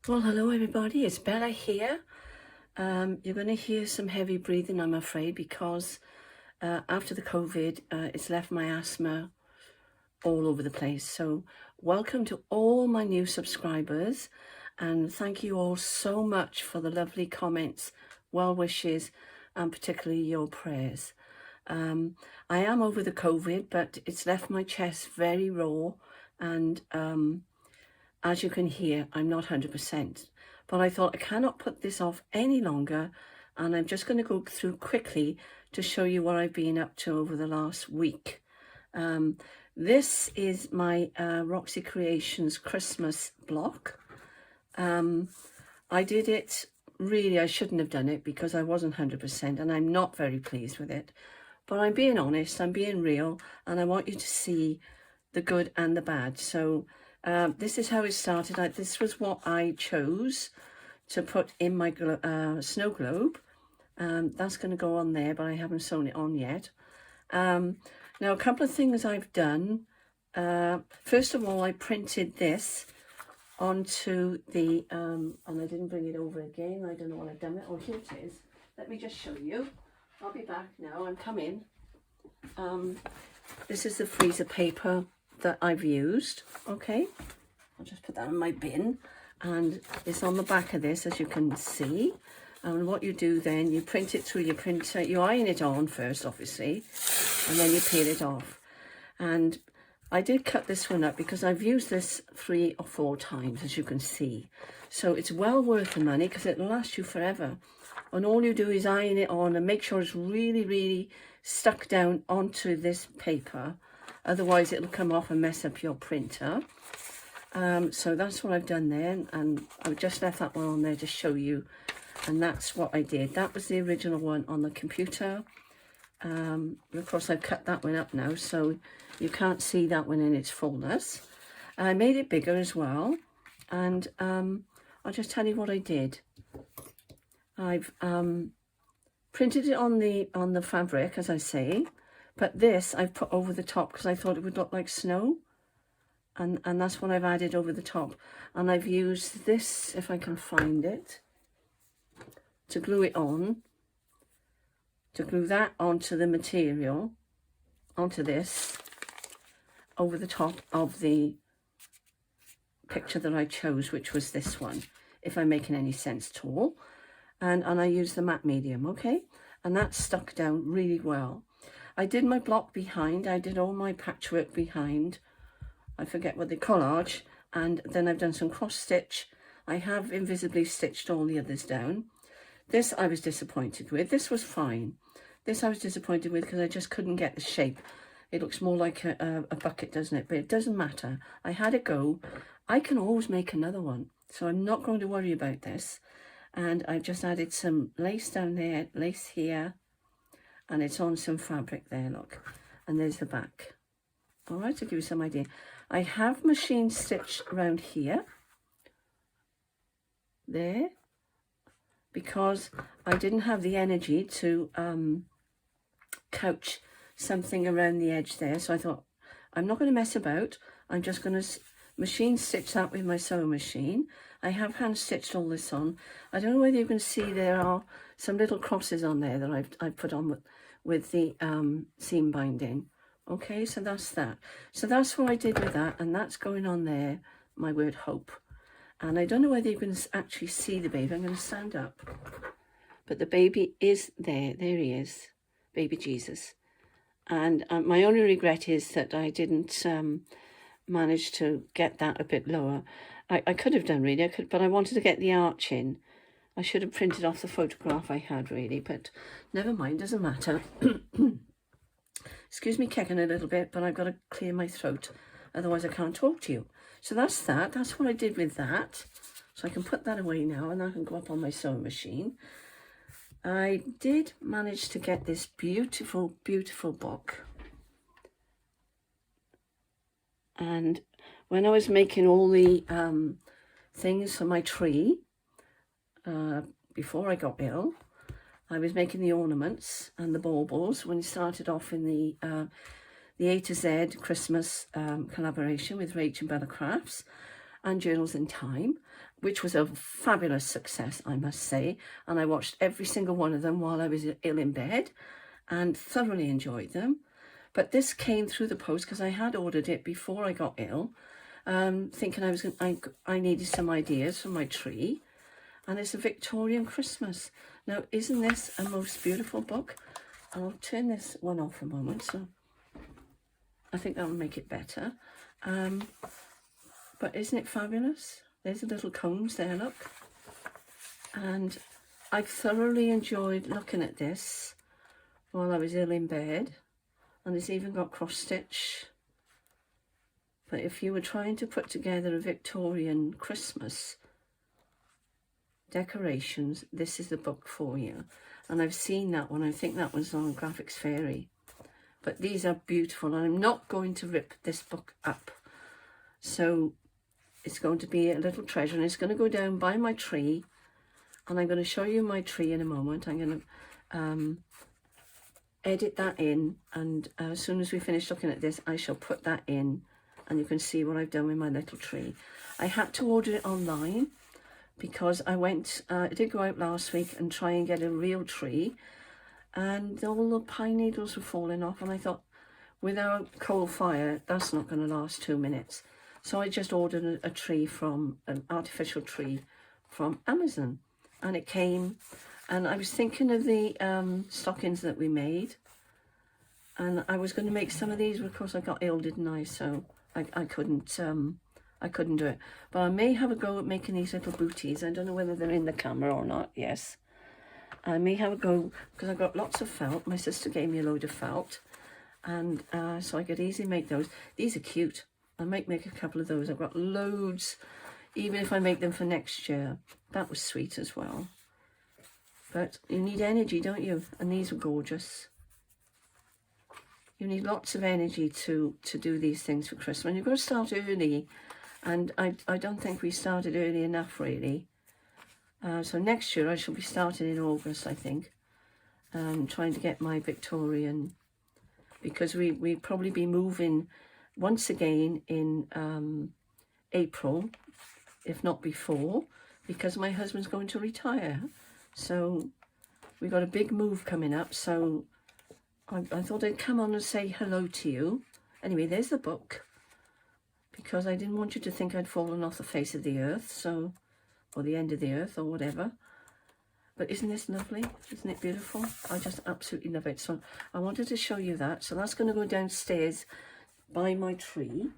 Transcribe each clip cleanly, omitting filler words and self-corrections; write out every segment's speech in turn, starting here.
Well, hello everybody, it's Bella here. You're going to hear some heavy breathing, I'm afraid, because after the COVID, it's left my asthma all over the place. So welcome to all my new subscribers, and thank you all so much for the lovely comments, well wishes, and particularly your prayers. I am over the COVID, but it's left my chest very raw, and as you can hear, I'm not 100%, but I thought I cannot put this off any longer, and I'm just going to go through quickly to show you what I've been up to over the last week. This is my Roxy Creations Christmas block. I did it, really I shouldn't have done it because I wasn't 100% and I'm not very pleased with it, but I'm being honest, I'm being real, and I want you to see the good and the bad. So this is how it started. This was what I chose to put in my snow globe. That's going to go on there, but I haven't sewn it on yet. Now, a couple of things I've done. First of all, I printed this onto the, and I didn't bring it over again. I don't know what I've done. Oh, here it is. Let me just show you. I'll be back now. I'm coming. This is the freezer paper that I've used. Okay, I'll just put that in my bin, and it's on the back of this, as you can see. And what you do then, you print it through your printer. You iron it on first, obviously, and then you peel it off. And I did cut this one up because I've used this 3 or 4 times, as you can see. So it's well worth the money because it'll last you forever. And all you do is iron it on and make sure it's really, really stuck down onto this paper. Otherwise, it'll come off and mess up your printer. So that's what I've done there. And I've just left that one on there to show you. And that's what I did. That was the original one on the computer. Of course, I've cut that one up now, so you can't see that one in its fullness. I made it bigger as well. And I'll just tell you what I did. I've printed it on the fabric, as I say. But this I've put over the top because I thought it would look like snow. And that's what I've added over the top. And I've used this, if I can find it, to glue it on. To glue that onto the material, onto this, over the top of the picture that I chose, which was this one, if I'm making any sense at all. And I used the matte medium, okay? And that stuck down really well. I did my block behind, I did all my patchwork behind, I forget what they collage, and then I've done some cross stitch. I have invisibly stitched all the others down. This I was disappointed with. This was fine. This I was disappointed with because I just couldn't get the shape. It looks more like a bucket, doesn't it? But it doesn't matter. I had a go. I can always make another one, so I'm not going to worry about this. And I've just added some lace down there, lace here, and it's on some fabric there, look. And there's the back. All right, to give you some idea. I have machine stitched around here, there, because I didn't have the energy to couch something around the edge there. So I thought, I'm not going to mess about. I'm just going to machine stitch that with my sewing machine. I have hand stitched all this on. I don't know whether you can see there are some little crosses on there that I've put on with the seam binding. Okay, so that's that. So that's what I did with that, and that's going on there, my word hope. And I don't know whether you can actually see the baby. I'm going to stand up. But the baby is there. There he is, baby Jesus. And my only regret is that I didn't manage to get that a bit lower. I could have done, really, but I wanted to get the arch in. I should have printed off the photograph I had, really, but never mind, doesn't matter. Excuse me kicking a little bit, but I've got to clear my throat, otherwise I can't talk to you. So that's that. That's what I did with that. So I can put that away now, and I can go up on my sewing machine. I did manage to get this beautiful, beautiful book. And when I was making all the things for my tree, before I got ill, I was making the ornaments and the baubles when it started off in the A to Z Christmas collaboration with RachandBellaCrafts. and Journals in Time, which was a fabulous success, I must say. And I watched every single one of them while I was ill in bed and thoroughly enjoyed them. But this came through the post because I had ordered it before I got ill, thinking I needed some ideas for my tree. And it's a Victorian Christmas. Now, isn't this a most beautiful book? I'll turn this one off a moment, so I think that will make it better. But isn't it fabulous? There's the little cones there, look. And I thoroughly enjoyed looking at this while I was ill in bed. And it's even got cross stitch. But if you were trying to put together a Victorian Christmas decorations, this is the book for you. And I've seen that one. I think that was on Graphics Fairy. But these are beautiful, and I'm not going to rip this book up. So it's going to be a little treasure, and it's going to go down by my tree. And I'm going to show you my tree in a moment. I'm going to edit that in, and as soon as we finish looking at this, I shall put that in, and you can see what I've done with my little tree. I had to order it online because I did go out last week and try and get a real tree, and all the pine needles were falling off, and I thought, without coal fire, that's not going to last 2 minutes. So I just ordered a tree from, an artificial tree from Amazon, and it came, and I was thinking of the stockings that we made, and I was going to make some of these, but of course I got ill, didn't I? So I couldn't do it. But I may have a go at making these little booties. I don't know whether they're in the camera or not. Yes. I may have a go, because I've got lots of felt. My sister gave me a load of felt, and so I could easily make those. These are cute. I might make a couple of those. I've got loads, even if I make them for next year. That was sweet as well. But you need energy, don't you? And these are gorgeous. You need lots of energy to do these things for Christmas. And you've got to start early. And I don't think we started early enough, really. So next year I shall be starting in August, I think. Trying to get my Victorian, because we'll probably be moving once again in April, if not before, because my husband's going to retire. So we've got a big move coming up. So I thought I'd come on and say hello to you. Anyway, there's the book, because I didn't want you to think I'd fallen off the face of the earth, so, or the end of the earth, or whatever. But isn't this lovely? Isn't it beautiful? I just absolutely love it. So I wanted to show you that. So that's going to go downstairs by my tree,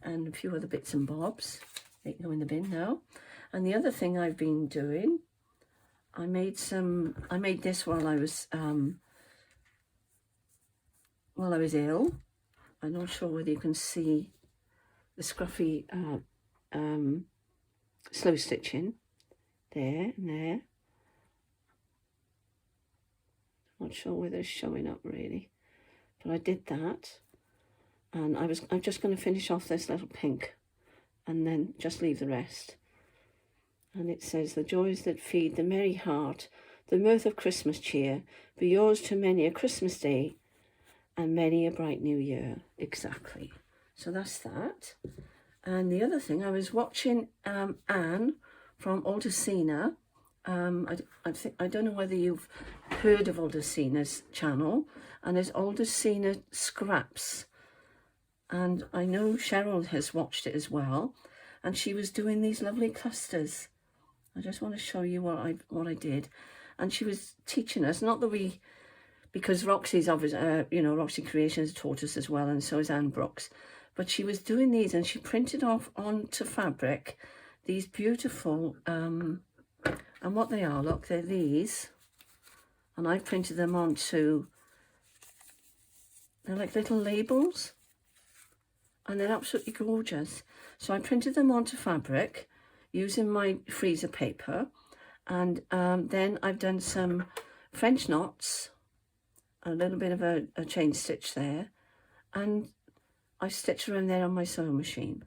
and a few other bits and bobs. They go in the bin now. And the other thing I've been doing, I made this while I was ill. I'm not sure whether you can see the scruffy slow stitching there and there. Not sure whether it's showing up really, but I did that, and I'm just going to finish off this little pink and then just leave the rest. And it says, the joys that feed the merry heart, the mirth of Christmas cheer, be yours to many a Christmas day and many a bright new year. Exactly. So that's that. And the other thing, I was watching Anne from Olducina. I don't know whether you've heard of Olducina's channel, and there's Olducina Scraps. And I know Cheryl has watched it as well, and she was doing these lovely clusters. I just want to show you what I did. And she was teaching us, not that because Roxy's obviously, Roxy Creations taught us as well, and so is Anne Brooks. But she was doing these, and she printed off onto fabric these beautiful, and what they are, look, they're these. And I printed them onto, they're like little labels. And they're absolutely gorgeous. So I printed them onto fabric using my freezer paper, and then I've done some French knots, a little bit of a chain stitch there, and I stitched around there on my sewing machine.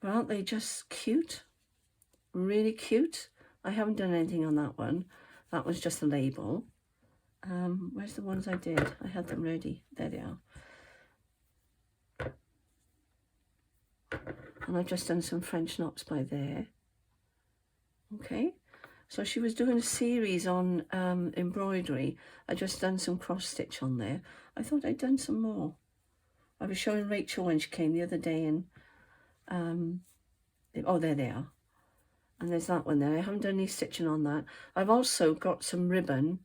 But aren't they just cute? Really cute. I haven't done anything on that one. That was just a label. Where's the ones I did? I had them ready. There they are. And I've just done some French knots by there. Okay, so she was doing a series on embroidery. I just done some cross stitch on there. I thought I'd done some more. I was showing Rachel when she came the other day, and oh, there they are. And there's that one there. I haven't done any stitching on that. I've also got some ribbon,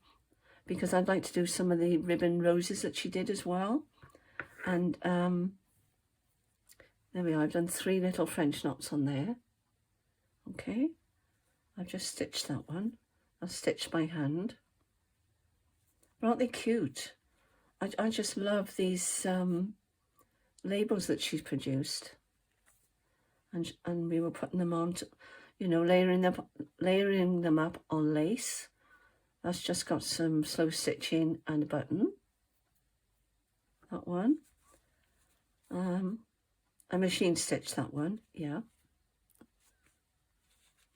because I'd like to do some of the ribbon roses that she did as well. And there we are. I've done 3 little French knots on there. Okay, I've just stitched that one. I've stitched by hand. Aren't they cute? I just love these labels that she's produced. And we were putting them on, you know, layering them up on lace. That's just got some slow stitching and a button. That one. I machine stitched that one, yeah.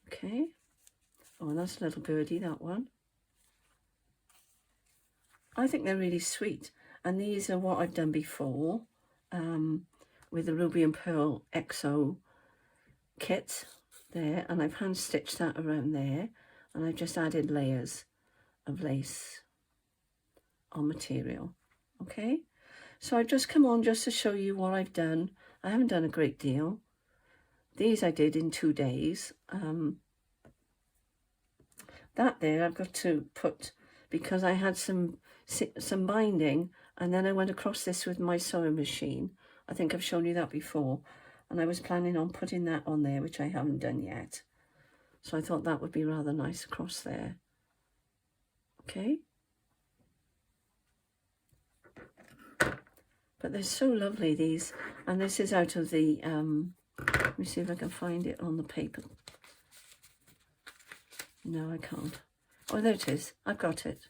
Okay. Oh, and that's a little birdie, that one. I think they're really sweet. And these are what I've done before with the RubyandPearlX0 kit there. And I've hand stitched that around there. And I've just added layers of lace on material. Okay. So I've just come on just to show you what I've done. I haven't done a great deal. These I did in 2 days. That there I've got to put, because I had some binding, and then I went across this with my sewing machine. I think I've shown you that before. And I was planning on putting that on there, which I haven't done yet. So I thought that would be rather nice across there. Okay. But they're so lovely, these. And this is out of the, let me see if I can find it on the paper. No, I can't. Oh, there it is. I've got it.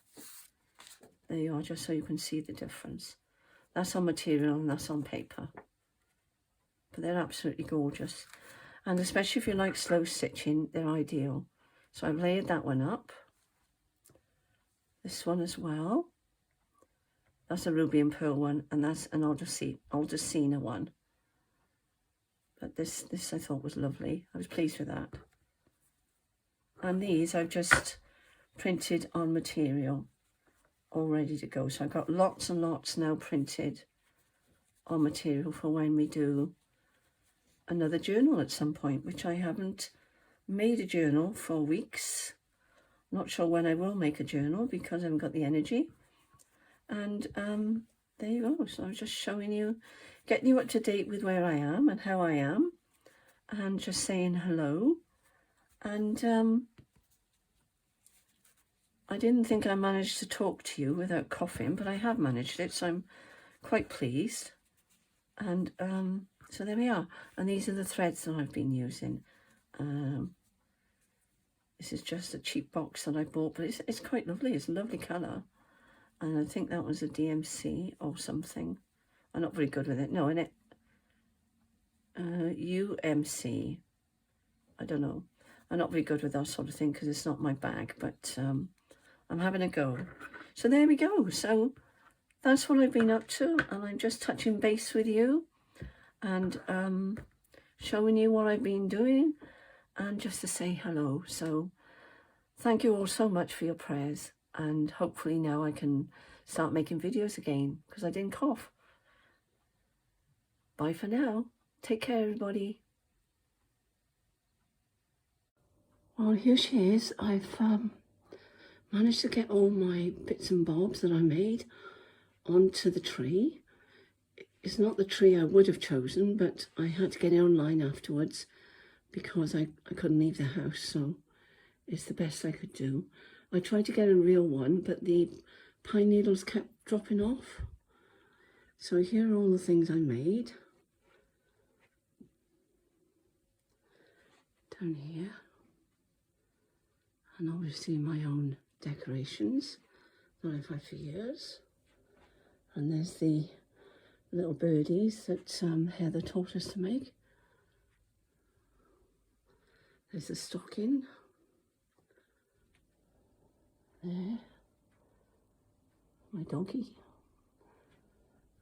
There you are, just so you can see the difference. That's on material and that's on paper. But they're absolutely gorgeous. And especially if you like slow stitching, they're ideal. So I've layered that one up. This one as well. That's a Ruby and Pearl one, and that's an Olducina one. But this I thought was lovely. I was pleased with that. And these I've just printed on material, all ready to go. So I've got lots and lots now printed on material for when we do another journal at some point, which I haven't made a journal for weeks. Not sure when I will make a journal because I haven't got the energy. And there you go. So I was just showing you, getting you up to date with where I am and how I am, and just saying hello. And I didn't think I managed to talk to you without coughing, but I have managed it, so I'm quite pleased. And so there we are. And these are the threads that I've been using. This is just a cheap box that I bought, but it's quite lovely. It's a lovely colour. And I think that was a DMC or something. I'm not very good with it. No, and UMC. I don't know. I'm not very good with that sort of thing because it's not my bag, but I'm having a go. So there we go. So that's what I've been up to, and I'm just touching base with you and showing you what I've been doing and just to say hello. So thank you all so much for your prayers. And hopefully now I can start making videos again because I didn't cough. Bye for now. Take care, everybody. Well, here she is. I've managed to get all my bits and bobs that I made onto the tree. It's not the tree I would have chosen, but I had to get it online afterwards because I couldn't leave the house, so it's the best I could do. I tried to get a real one, but the pine needles kept dropping off. So here are all the things I made. Down here. And obviously my own decorations that I've had for years. And there's the little birdies that Heather taught us to make. There's the stocking. There, my doggy.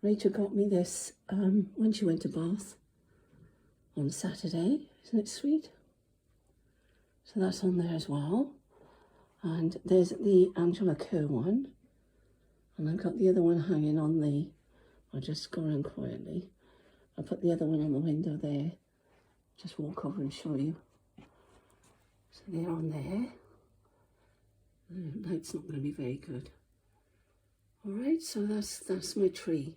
Rachel got me this when she went to Bath on Saturday. Isn't it sweet? So that's on there as well. And there's the Angela Kerr one. And I've got the other one hanging on the, I'll just go around quietly. I'll put the other one on the window there. Just walk over and show you. So they're on there. The light's not going to be very good. All right, so that's my tree.